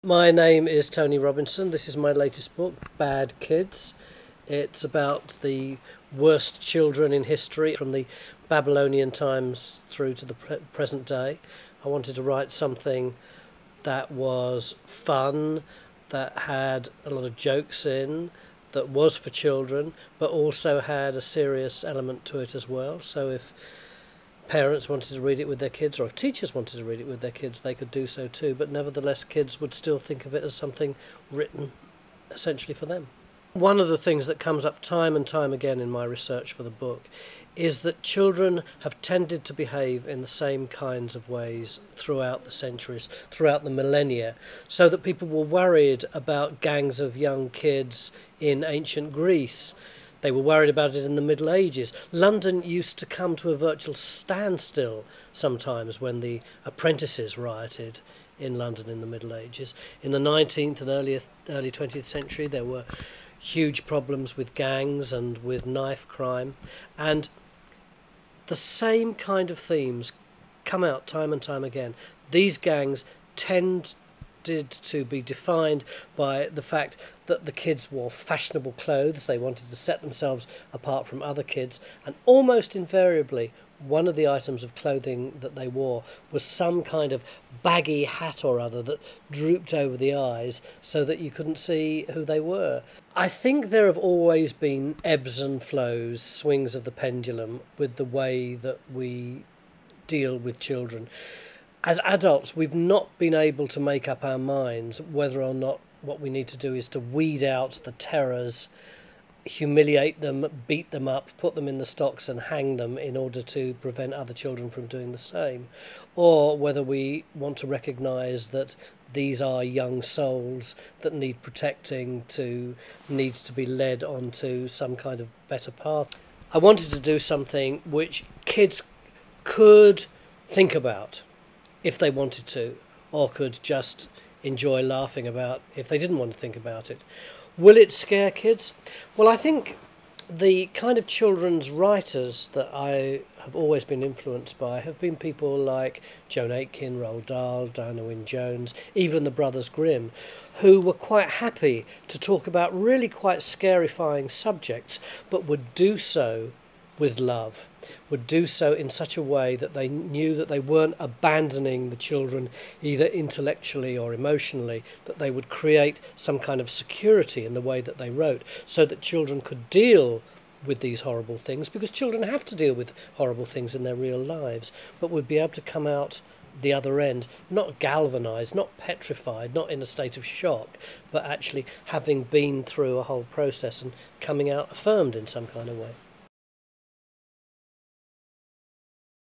My name is Tony Robinson. This is my latest book, Bad Kids. It's about the worst children in history from the Babylonian times through to the present day. I wanted to write something that was fun, that had a lot of jokes in, that was for children, but also had a serious element to it as well. So if parents wanted to read it with their kids, or if teachers wanted to read it with their kids, they could do so too, but nevertheless kids would still think of it as something written essentially for them. One of the things that comes up time and time again in my research for the book is that children have tended to behave in the same kinds of ways throughout the centuries, throughout the millennia, so that people were worried about gangs of young kids in ancient Greece. They were worried about it in the Middle Ages. London used to come to a virtual standstill sometimes when the apprentices rioted in London in the Middle Ages. In the 19th and early 20th century there were huge problems with gangs and with knife crime, and the same kind of themes come out time and time again. These gangs tended to be defined by the fact that the kids wore fashionable clothes. They wanted to set themselves apart from other kids, and almost invariably one of the items of clothing that they wore was some kind of baggy hat or other that drooped over the eyes so that you couldn't see who they were. I think there have always been ebbs and flows, swings of the pendulum with the way that we deal with children. As adults, we've not been able to make up our minds whether or not what we need to do is to weed out the terrors, humiliate them, beat them up, put them in the stocks and hang them in order to prevent other children from doing the same, or whether we want to recognise that these are young souls that need protecting, needs to be led onto some kind of better path. I wanted to do something which kids could think about if they wanted to, or could just enjoy laughing about if they didn't want to think about it. Will it scare kids? Well, I think the kind of children's writers that I have always been influenced by have been people like Joan Aitken, Roald Dahl, Diana Wynne-Jones, even the Brothers Grimm, who were quite happy to talk about really quite scarifying subjects, but would do so with love, would do so in such a way that they knew that they weren't abandoning the children either intellectually or emotionally, that they would create some kind of security in the way that they wrote so that children could deal with these horrible things, because children have to deal with horrible things in their real lives, but would be able to come out the other end not galvanised, not petrified, not in a state of shock, but actually having been through a whole process and coming out affirmed in some kind of way.